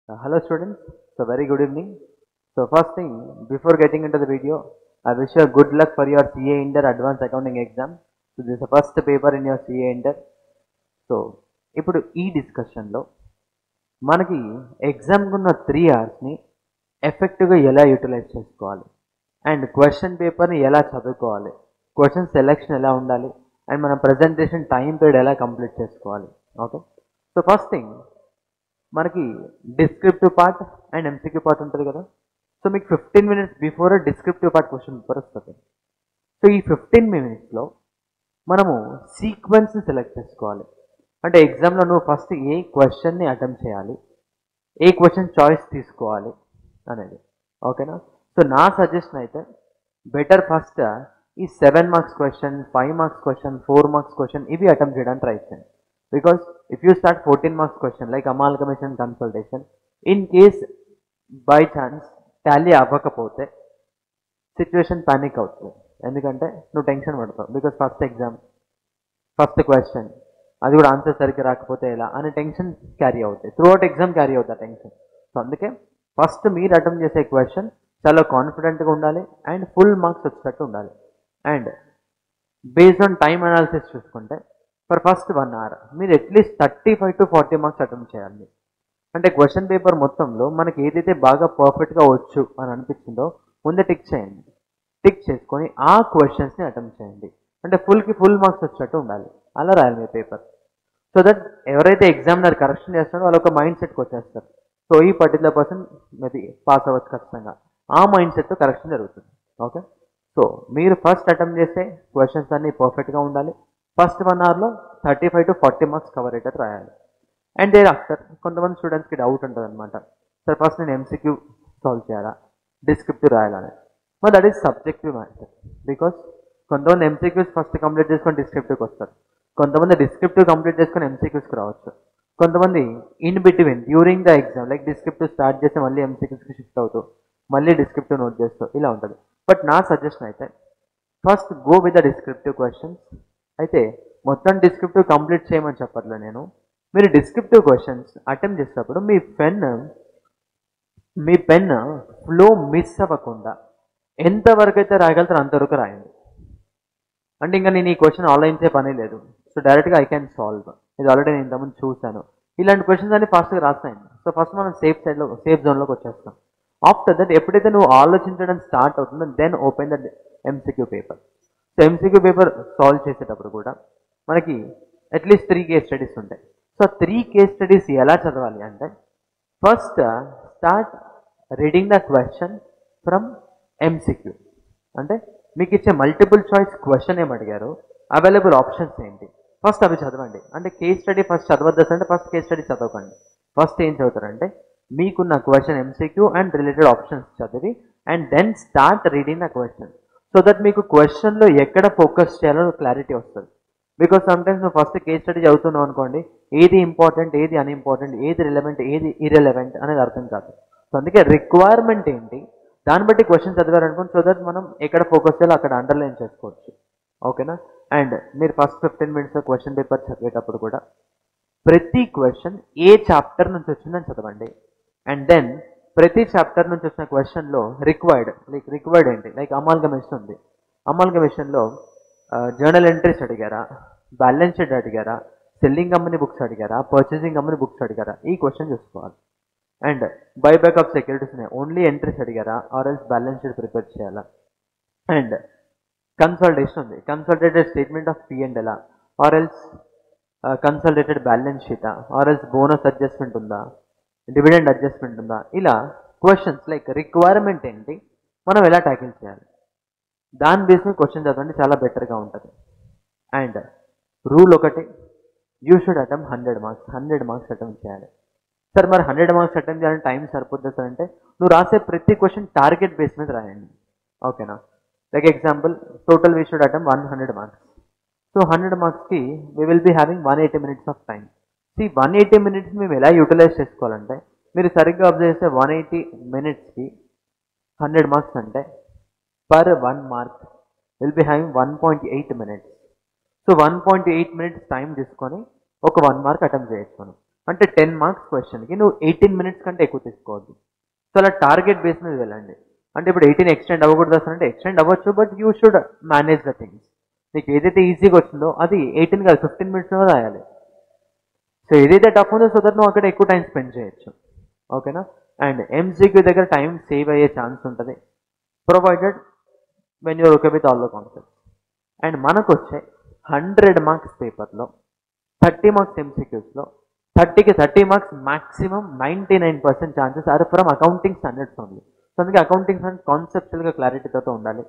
Hello students, so very good evening. So first thing, before getting into the video, I wish you good luck for your CA Inter Advanced Accounting exam. So this is the first paper in your CA Inter. So ఇప్పుడు ఈ డిస్కషన్లో మనకి ఎగ్జామ్కి ఉన్న 3 అవర్స్ని ఎఫెక్టివ్గా ఎలా utilise చేసుకోవాలి and question పేపర్ని ఎలా చదువుకోవాలి, క్వశ్చన్ సెలెక్షన్ ఎలా ఉండాలి అండ్ మన ప్రజెంటేషన్ టైం పీరియడ్ ఎలా కంప్లీట్ చేసుకోవాలి. ఓకే, సో ఫస్ట్ థింగ్ మనకి descriptive part and MCQ part ఉంటుంది కదా. సో మీకు 15 minutes before descriptive part question paper వస్తుంది. సో ఈ 15 minutesలో మనము సీక్వెన్స్ని సెలెక్ట్ చేసుకోవాలి. అంటే ఎగ్జామ్లో నువ్వు ఫస్ట్ ఏ క్వశ్చన్ని అటెంప్ట్ చేయాలి, ఏ క్వశ్చన్ చాయిస్ తీసుకోవాలి అనేది. ఓకేనా? సో నా సజెషన్ అయితే బెటర్ ఫస్ట్ ఈ 7 marks question, 5 marks question, 4 marks question ఇవి అటెంప్ట్ చేయడానికి ట్రై చేయండి. Because if you start 14 marks question like amalgamation consultation, in case by chance tally అవ్వకపోతే సిచ్యువేషన్ పానిక్ అవుతుంది. ఎందుకంటే నువ్వు టెన్షన్ పడతావు. Because first exam, first question, అది కూడా ఆన్సర్ సరిగ్గా రాకపోతే ఎలా అనే టెన్షన్ క్యారీ అవుతాయి. త్రూ అవుట్ ఎగ్జామ్ క్యారీ అవుతుంది టెన్షన్. సో అందుకే ఫస్ట్ మీరు అటెంప్ట్ చేసే క్వశ్చన్ చాలా కాన్ఫిడెంట్గా ఉండాలి అండ్ ఫుల్ మార్క్స్ వచ్చేటట్టు ఉండాలి. And based on time analysis చూసుకుంటే ఫర్ ఫస్ట్ 1 hour మీరు అట్లీస్ట్ 35 to 40 marks అటెంప్ట్ చేయాలి. అంటే క్వశ్చన్ పేపర్ మొత్తంలో మనకి ఏదైతే బాగా పర్ఫెక్ట్గా వచ్చు అని అనిపించిందో ముందే టిక్ చేయండి. టిక్ చేసుకొని ఆ క్వశ్చన్స్ని అటెంప్ట్ చేయండి. అంటే ఫుల్ మార్క్స్ వచ్చేటట్టు ఉండాలి. అలా రాయాలి మీ పేపర్. సో దట్ ఎవరైతే ఎగ్జామినర్ కరెక్షన్ చేస్తారో వాళ్ళు ఒక మైండ్ సెట్కి వచ్చేస్తారు. సో ఈ పర్టికులర్ పర్సన్ అది పాస్ అవ్వచ్చు ఖచ్చితంగా. ఆ మైండ్ సెట్తో కరెక్షన్ జరుగుతుంది. ఓకే, సో మీరు ఫస్ట్ అటెంప్ట్ చేసే క్వశ్చన్స్ అన్నీ పర్ఫెక్ట్గా ఉండాలి. ఫస్ట్ 1 hourలో 35 to 40 marks కవర్ అయ్యేటట్టు రాయాలి. అండ్ దేర్ ఆఫ్టర్ కొంతమంది స్టూడెంట్స్కి డౌట్ ఉంటుంది అనమాట, సార్ ఫస్ట్ నేను ఎంసీక్యూ సాల్వ్ చేయాలా, డిస్క్రిప్టివ్ రాయాలని. మరి that is subjective matter. Because కొంతమంది ఎంసీక్యూస్ ఫస్ట్ కంప్లీట్ చేసుకొని డిస్క్రిప్టివ్కి వస్తారు, కొంతమంది డిస్క్రిప్టివ్ కంప్లీట్ చేసుకొని ఎంసీక్యూస్కి రావచ్చు, కొంతమంది in between during the exam like descriptive start చేసి మళ్ళీ ఎంసీక్యూస్కి షిఫ్ట్ అవుతూ మళ్ళీ డిస్క్రిప్టివ్ నోట్ చేస్తూ ఇలా ఉంటుంది. బట్ నా సజెషన్ అయితే first go with the descriptive questions. అయితే మొత్తం డిస్క్రిప్టివ్ కంప్లీట్ చేయమని చెప్పట్లే నేను. మీరు డిస్క్రిప్టివ్ క్వశ్చన్స్ అటెంప్ట్ చేసేటప్పుడు మీ పెన్ ఫ్లో మిస్ అవ్వకుండా ఎంతవరకు అయితే రాయగలుగుతారో అంతవరకు రాయండి. అంటే ఇంకా నేను ఈ క్వశ్చన్ ఆన్లైన్ చే పని లేదు, సో డైరెక్ట్గా ఐ క్యాన్ సాల్వ్. ఇది ఆల్రెడీ నేను ఇంతకుముందు చూశాను. ఇలాంటి క్వశ్చన్స్ అన్ని ఫాస్ట్గా రాస్తాయండి. సో ఫస్ట్ మనం సేఫ్ జోన్లోకి వచ్చేస్తాం. ఆఫ్టర్ దట్ ఎప్పుడైతే నువ్వు ఆలోచించడం స్టార్ట్ అవుతుందో then open the MCQ paper. So MCQ paper solve చేసేటప్పుడు కూడా మనకి అట్లీస్ట్ 3 case studies ఉంటాయి. సో 3 case studies ఎలా చదవాలి అంటే first start reading the question from MCQ. అంటే మీకు ఇచ్చే మల్టిపుల్ చాయిస్ క్వశ్చన్ ఏమి అడిగారు, అవైలబుల్ ఆప్షన్స్ ఏంటి, ఫస్ట్ అవి చదవండి. అంటే కేస్ స్టడీ ఫస్ట్ చదవద్దు అంటే ఫస్ట్ కేస్ స్టడీ చదవకండి. ఫస్ట్ ఏం చదువుతారంటే మీకున్న question MCQ and related options చదివి and then start reading the question. So that మీకు క్వశ్చన్లో ఎక్కడ ఫోకస్ చేయాలో క్లారిటీ వస్తుంది. బికాస్ సమ్టైమ్స్ నువ్వు ఫస్ట్ కేస్ స్టడీ చదువుతున్నావు అనుకోండి, ఏది ఇంపార్టెంట్, ఏది అన్ఇంపార్టెంట్, ఏది రిలవెంట్, ఏది ఇర్రెలవెంట్ అనేది అర్థం కాదు. సో అందుకే రిక్వైర్మెంట్ ఏంటి దాన్ని బట్టి క్వశ్చన్ చదివారనుకోండి. సో దట్ మనం ఎక్కడ ఫోకస్ చేయాలో అక్కడ అండర్లైన్ చేసుకోవచ్చు. ఓకేనా? అండ్ మీరు ఫస్ట్ 15 minutes క్వశ్చన్ పేపర్ చదివేటప్పుడు కూడా ప్రతి క్వశ్చన్ ఏ చాప్టర్ నుంచి వచ్చిందని చదవండి. అండ్ దెన్ ప్రతి చాప్టర్ నుంచి వచ్చిన క్వశ్చన్లో రిక్వైర్డ్ ఏంటి, లైక్ అమాల్గమేషన్ ఉంది. అమాల్గమేషన్లో జర్నల్ ఎంట్రీస్ అడిగారా, బ్యాలెన్స్ షీట్ అడిగారా, సెల్లింగ్ కంపెనీ బుక్స్ అడిగారా, పర్చేసింగ్ కంపెనీ బుక్స్ అడిగారా, ఈ క్వశ్చన్ చూసుకోవాలి. And buyback of securities only entries అడిగారా or else balance sheet prepare చేయాలా. అండ్ కన్సల్టేషన్ ఉంది, consolidated statement of P&L or else consolidated balance షీటా ఆర్ ఎల్స్ బోనస్ అడ్జస్ట్మెంట్ ఉందా, dividend adjustment ఉందా, ఇలా క్వశ్చన్స్ లైక్ రిక్వైర్మెంట్ ఏంటి, మనం ఎలా ట్యాకిల్ చేయాలి, దాని బేస్ మీద క్వశ్చన్ చదవండి, చాలా బెటర్గా ఉంటుంది. అండ్ రూల్ ఒకటి, you should attempt 100 marks attempt చేయాలి. సార్ మరి 100 marks అటెంప్ట్ చేయాలని టైం సరిపోద్ది సార్ అంటే నువ్వు రాసే ప్రతి క్వశ్చన్ టార్గెట్ బేస్ మీద రాయండి. ఓకేనా? Like example total we should attempt 100 marks. So 100 marksకి we will be having 180 minutes of time. So 180 minutes మేము ఎలా యూటిలైజ్ చేసుకోవాలంటే మీరు సరిగ్గా అబ్జర్వ్ చేస్తే 180 minutesకి 100 marks అంటే per 1 mark will be having 1.8 minutes. So 1.8 minutes time తీసుకొని ఒక 1 మార్క్ అటెంప్ట్ చేయొచ్చు మనం. అంటే 10 మార్క్స్ క్వశ్చన్కి నువ్వు 18 minutes కంటే ఎక్కువ తీసుకోవద్దు. సో అలా టార్గెట్ బేస్ మీద వెళ్ళండి. అంటే ఇప్పుడు 18 ఎక్స్టెండ్ అవ్వకూడదు అసలు అంటే ఎక్స్టెండ్ అవ్వచ్చు, but you should manage the things. నీకు ఏదైతే ఈజీగా వచ్చిందో అది 18 కాదు 15 minutesలో రాయాలి. సో ఏదైతే టఫ్ ఉందో సో దట్ నువ్వు అక్కడ ఎక్కువ టైం స్పెండ్ చేయొచ్చు. ఓకేనా? అండ్ ఎంసీక్యూ దగ్గర టైం సేవ్ అయ్యే ఛాన్స్ ఉంటుంది, provided when you're okay with all the concepts. And మనకు వచ్చే 100 మార్క్స్ పేపర్లో 30 మార్క్స్ ఎంసీక్యూస్లో 30కి 30 marks maximum 99% chances are from accounting standards only. So అందుకే అకౌంటింగ్ స్టాండర్డ్ కాన్సెప్చువల్గా క్లారిటీతో ఉండాలి.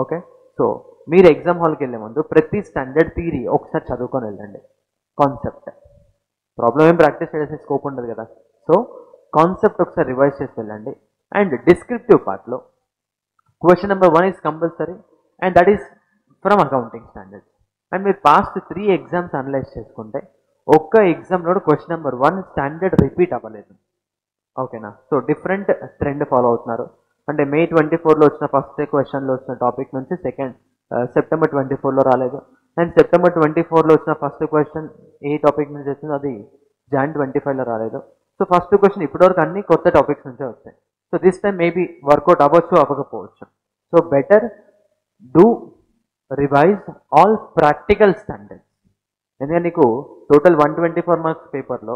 ఓకే, సో మీరు ఎగ్జామ్ హాల్కి వెళ్ళే ముందు ప్రతి స్టాండర్డ్ థియరీ ఒకసారి చదువుకొని వెళ్ళండి. కాన్సెప్ట్ ప్రాబ్లం ఏం ప్రాక్టీస్ చేసే స్కోప్ ఉండదు కదా. సో కాన్సెప్ట్ ఒకసారి రివైజ్ చేసి వెళ్ళండి. అండ్ డిస్క్రిప్టివ్ పార్ట్లో question number 1 is compulsory and that is from accounting standards. And మీరు పాస్ట్ 3 ఎగ్జామ్స్ అనలైజ్ చేసుకుంటే ఒక్క ఎగ్జామ్లో క్వశ్చన్ నెంబర్ 1 స్టాండర్డ్ రిపీట్ అవ్వలేదు. ఓకేనా? సో డిఫరెంట్ ట్రెండ్ ఫాలో అవుతున్నారు. అంటే మే 24లో వచ్చిన ఫస్ట్ క్వశ్చన్లో వచ్చిన టాపిక్ నుంచి సెప్టెంబర్ 24లో రాలేదు. అండ్ సెప్టెంబర్ 24లో వచ్చిన ఫస్ట్ క్వశ్చన్ ఏ టాపిక్ నుంచి వచ్చిందో అది జాన్ 25లో రాలేదు. సో ఫస్ట్ క్వశ్చన్ ఇప్పటివరకు అన్ని కొత్త టాపిక్స్ నుంచే వచ్చాయి. So this time maybe work out అవ్వచ్చు అవ్వకపోవచ్చు. So better do revise all practical standards. ఎందుకంటే నీకు టోటల్ 124 మార్క్స్ పేపర్లో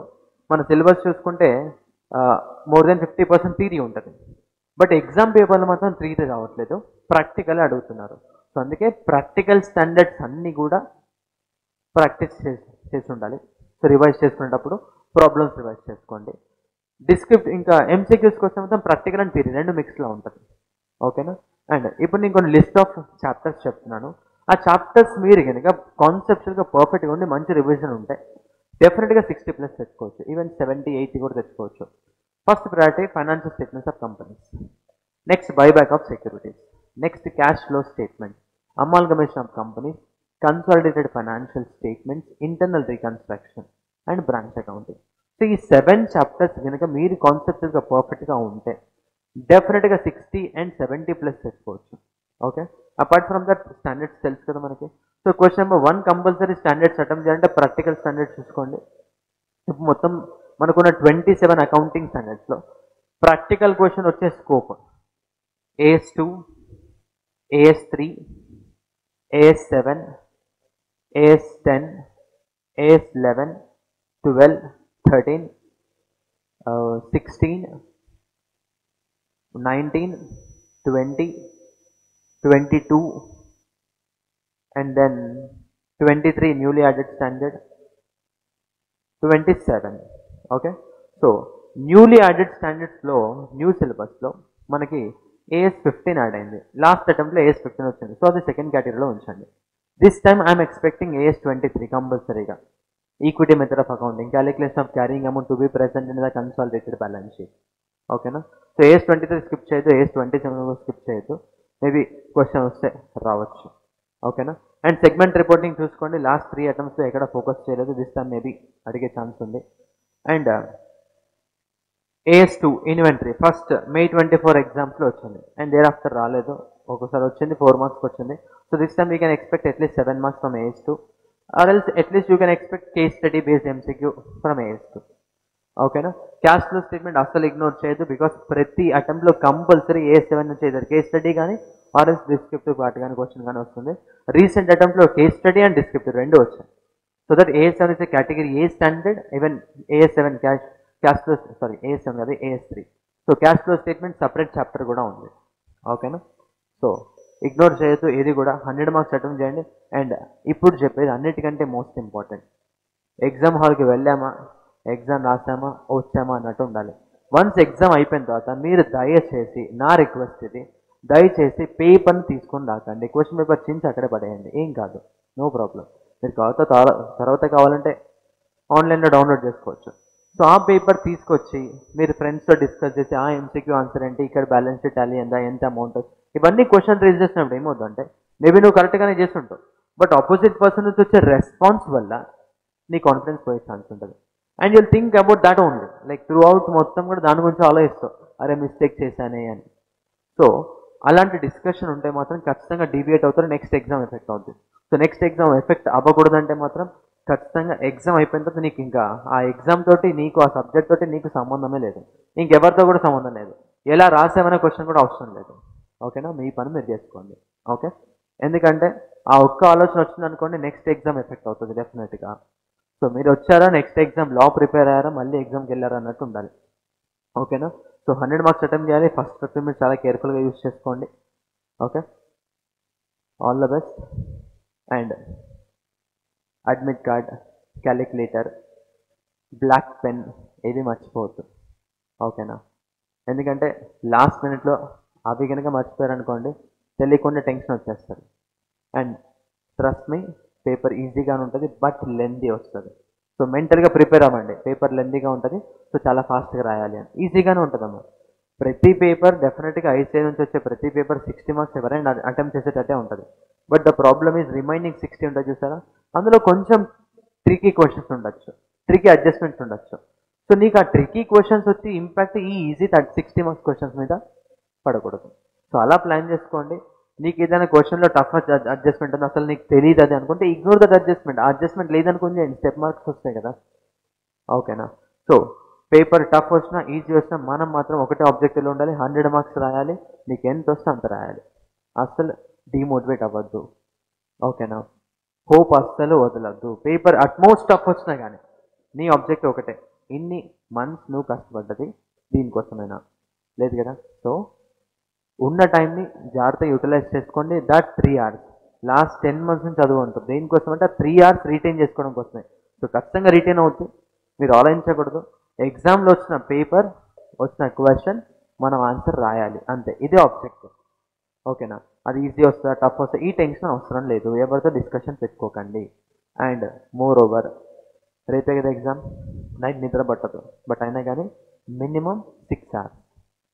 మన సిలబస్ చూసుకుంటే మోర్ దెన్ 50% థియరీ ఉంటుంది. బట్ ఎగ్జామ్ పేపర్లో మాత్రం థియరీ రావట్లేదు, ప్రాక్టికల్ అడుగుతున్నారు. సో అందుకే ప్రాక్టికల్ స్టాండర్డ్స్ అన్నీ కూడా ప్రాక్టీస్ చేసి ఉండాలి. సో రివైజ్ చేసుకునేటప్పుడు ప్రాబ్లమ్స్ రివైజ్ చేసుకోండి. డిస్క్రిప్ట్ ఇంకా ఎంసీక్యూస్కి వస్తే మొత్తం ప్రాక్టికల్ అండ్ థియరీ రెండు మిక్స్లో ఉంటుంది. ఓకేనా? అండ్ ఇప్పుడు నేను కొన్ని లిస్ట్ ఆఫ్ చాప్టర్స్ చెప్తున్నాను. ఆ చాప్టర్స్ మీరు కనుక కాన్సెప్చువల్గా పర్ఫెక్ట్గా ఉండి మంచి రివిజన్ ఉంటే డెఫినెట్గా 60+ తెచ్చుకోవచ్చు, ఈవెన్ 70, 80 కూడా తెచ్చుకోవచ్చు. First priority financial statements of companies, next buyback of securities, next cash flow statement, amalgamation of companies, consolidated financial statements, internal reconstruction and branch accounting. So ఈ 7 చాప్టర్స్ కనుక మీరు కాన్సెప్చువల్గా పర్ఫెక్ట్గా ఉంటే డెఫినెట్గా 60 and 70+ తెచ్చుకోవచ్చు. Okay, apart from that standards తెలుసు కదా మనకి. So question number 1 compulsory standards attempt చేయాలంటే ప్రాక్టికల్ స్టాండర్డ్స్ చూసుకోండి. ఇప్పుడు మొత్తం మనకున్న 27 అకౌంటింగ్ స్టాండర్డ్స్లో ప్రాక్టికల్ క్వశ్చన్ వచ్చే scope AS2, AS3, AS7, AS10, AS11, 12, 13, 16, 19, 20, 22 and then 23 newly added standard, 27. Okay, so newly added స్టాండర్డ్స్లో న్యూ సిలబస్లో మనకి AS15 యాడ్ అయింది. లాస్ట్ అటెంప్ట్లో AS15 వచ్చింది. సో అది సెకండ్ కేటగిరీలో ఉంచండి. This time I'm expecting AS23 కంపల్సరీగా. Equity method of accounting, calculation of carrying amount to be present in the consolidated balance sheet. ఓకేనా? సో AS23 స్కిప్ చేయొద్దు, AS27 స్కిప్ చేయొద్దు. Maybe question వస్తే రావచ్చు. ఓకేనా? అండ్ సెగ్మెంట్ రిపోర్టింగ్ చూసుకోండి. Last 3 అటెంప్ట్స్లో ఎక్కడ focus చేయలేదు. దిస్ టైమ్ మేబీ అడిగే ఛాన్స్ ఉంది. అండ్ AS2 ఇన్వెంటరీ ఫస్ట్ మే 24 ఎగ్జామ్స్లో వచ్చింది అండ్ దేర్ ఆఫ్టర్ రాలేదు. ఒకసారి వచ్చింది 4 మార్క్స్ వచ్చింది. So this time you can expect at least 7 marks from AS2 or else at least you can expect case study based MCQ from AS2. ఓకేనా? Cash flow statement అస్సలు ignore చేయొద్దు, because ప్రతి అటెంప్ట్లో compulsory AS7 నుంచి ఏదో కేస్ స్టడీ కానీ or else descriptive part కానీ question కానీ వస్తుంది. రీసెంట్ అటెంప్ట్లో కేస్ స్టడీ అండ్ డిస్క్రిప్టివ్ రెండు వచ్చాయి. So that AS7 is category A standard, even AS7 cash flow AS7 కాదు AS3. So cash flow statement separate chapter కూడా ఉంది. ఓకేనా? సో ఇగ్నోర్ చేయొద్దు ఏది కూడా. 100 మార్క్స్ అటెంప్ట్ చేయండి. అండ్ ఇప్పుడు చెప్పేది అన్నిటికంటే మోస్ట్ ఇంపార్టెంట్, ఎగ్జామ్ హాల్కి వెళ్ళామా, ఎగ్జామ్ రాసామా, వచ్చామా అన్నట్టు ఉండాలి. వన్స్ ఎగ్జామ్ అయిపోయిన తర్వాత మీరు దయచేసి, నా రిక్వెస్ట్ ఇది, దయచేసి పేపర్ని తీసుకొని రాకండి. క్వశ్చన్ పేపర్ చించి అక్కడే పడేయండి, ఏం కాదు, నో ప్రాబ్లం. మీరు తర్వాత కావాలంటే ఆన్లైన్లో డౌన్లోడ్ చేసుకోవచ్చు. సో ఆ పేపర్ తీసుకొచ్చి మీరు ఫ్రెండ్స్తో డిస్కస్ చేసి ఆ MCQ ఆన్సర్ ఏంటి, ఇక్కడ బ్యాలెన్స్ టాలీ ఎంత అమౌంట్, ఇవన్నీ క్వశ్చన్ రేజ్ చేసినప్పుడు ఏమవుతుందంటే మేబీ నువ్వు కరెక్ట్గానే చేస్తుంటావు, బట్ ఆపోజిట్ పర్సన్ నుంచి వచ్చే రెస్పాన్స్ వల్ల నీ కాన్ఫిడెన్స్ పోయే ఛాన్స్ ఉంటుంది. And you'll think about that only, like through out మొత్తం కూడా దాని గురించి ఆలోచిస్తావు, అరే మిస్టేక్ చేశానే అని. సో అలాంటి డిస్కషన్ ఉంటే మాత్రం ఖచ్చితంగా డీవియేట్ అవుతారు, నెక్స్ట్ ఎగ్జామ్ ఎఫెక్ట్ అవుతుంది. సో నెక్స్ట్ ఎగ్జామ్ ఎఫెక్ట్ అవ్వకూడదంటే మాత్రం ఖచ్చితంగా ఎగ్జామ్ అయిపోయిన తర్వాత నీకు ఇంకా ఆ ఎగ్జామ్ తోటి నీకు ఆ సబ్జెక్ట్ తోటి నీకు సంబంధమే లేదు, ఇంకెవరితో కూడా సంబంధం లేదు, ఎలా రాసామనే క్వశ్చన్ కూడా అవసరం లేదు. ఓకేనా, మీ పని మీరు చేసుకోండి. ఓకే, ఎందుకంటే ఆ ఒక్క ఆలోచన వచ్చింది అనుకోండి నెక్స్ట్ ఎగ్జామ్ ఎఫెక్ట్ అవుతుంది డెఫినెట్గా. సో మీరు వచ్చారా, నెక్స్ట్ ఎగ్జామ్ లా ప్రిపేర్ అయ్యారా, మళ్ళీ ఎగ్జామ్కి వెళ్ళారా అన్నట్టు ఉండాలి. ఓకేనా, సో 100 మార్క్స్ అటెంప్ట్ చేయాలి. ఫస్ట్ 15 మినిట్స్ చాలా కేర్ఫుల్గా యూజ్ చేసుకోండి. Okay, all the best. And admit card, calculator, black pen ఏది మర్చిపోవద్దు. ఓకేనా, ఎందుకంటే లాస్ట్ మినిట్లో అవి కనుక మర్చిపోయారనుకోండి తెలియకుండా టెన్షన్ వచ్చేస్తుంది. అండ్ ట్రస్ట్ మీ, పేపర్ ఈజీగానే ఉంటుంది బట్ లెందీ వస్తుంది. సో మెంటల్గా ప్రిపేర్ అవ్వండి, పేపర్ లెందీగా ఉంటుంది, సో చాలా ఫాస్ట్గా రాయాలి అని. ఈజీగానే ఉంటుందమ్మా. ప్రతి పేపర్ డెఫినెట్గా ఐసీఐ నుంచి వచ్చే ప్రతి పేపర్ 60 మార్క్స్ ఎవరైనా అటెంప్ట్ చేసేటట్టే ఉంటుంది. But the problem is remaining 60 ఉంటుంది చూసారా, అందులో కొంచెం ట్రికీ క్వశ్చన్స్ ఉండొచ్చు, ట్రికీ అడ్జస్ట్మెంట్స్ ఉండొచ్చు. సో నీకు ఆ ట్రికీ క్వశ్చన్స్ వచ్చి ఇంపాక్ట్ ఈ ఈజీ 60 మార్క్స్ క్వశ్చన్స్ మీద పడకూడదు. సో అలా ప్లాన్ చేసుకోండి. నీకు ఏదైనా క్వశ్చన్లో టఫ్ అడ్జస్ట్మెంట్ ఉంది, అసలు నీకు తెలియదు అది అనుకుంటే ఇగ్నోర్ దట్ అడ్జస్ట్మెంట్. ఆ అడ్జస్ట్మెంట్ లేదనుకుంటే స్టెప్ మార్క్స్ వస్తాయి కదా. ఓకేనా, సో పేపర్ టఫ్ వచ్చినా ఈజీ వచ్చినా మనం మాత్రం ఒకటే ఆబ్జెక్టివ్లో ఉండాలి. 100 మార్క్స్ రాయాలి, నీకు ఎంత వస్తే అంత రాయాలి. అస్సలు డిమోటివేట్ అవ్వద్దు. ఓకేనా, హోప్ అస్సలు వదలద్దు. పేపర్ అట్మోస్ట్ టఫ్ వచ్చినా కానీ నీ ఆబ్జెక్టివ్ ఒకటే, ఇన్ని మంత్స్ నువ్వు కష్టపడ్డది దీనికోసమైనా, లేదు కదా. సో ఉన్న టైంని జాగ్రత్త యూటిలైజ్ చేసుకోండి. దట్ 3 hours లాస్ట్ 10 months నుంచి చదువు ఉంటుంది. దేనికోసం అంటే 3 hours రీటైన్ చేసుకోవడం కోసమే. సో ఖచ్చితంగా రీటైన్ అవుతుంది, మీరు ఆలోచించకూడదు. ఎగ్జామ్లో వచ్చిన పేపర్, వచ్చిన క్వశ్చన్ మనం ఆన్సర్ రాయాలి అంతే, ఇదే ఆబ్జెక్టివ్. ఓకేనా, అది ఈజీ వస్తుందా టఫ్ వస్తుందా ఈ టెన్షన్ అవసరం లేదు, ఎవరితో డిస్కషన్ పెట్టుకోకండి. అండ్ మోర్ ఓవర్ రేపే కదా ఎగ్జామ్, నైట్ నిద్ర పట్టదు, బట్ అయినా కానీ minimum 6 hours.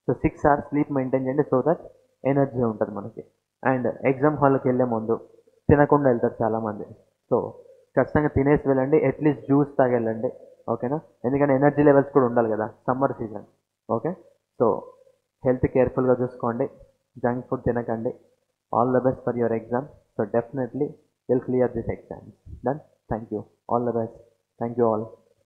So 6 hours sleep maintain చేయండి, సో దట్ ఎనర్జీ ఉంటుంది మనకి. అండ్ ఎగ్జామ్ హాల్కి వెళ్ళే ముందు తినకుండా వెళ్తారు చాలామంది, సో ఖచ్చితంగా తినేసి వెళ్ళండి, అట్లీస్ట్ జ్యూస్ తాగి వెళ్ళండి. ఓకేనా, ఎందుకంటే ఎనర్జీ లెవెల్స్ కూడా ఉండాలి కదా, summer season. Okay, so health కేర్ఫుల్గా చూసుకోండి, జంక్ ఫుడ్ తినకండి. All the best for your exam. So definitely will clear this exam. Done, thank you, all the best, thank you all.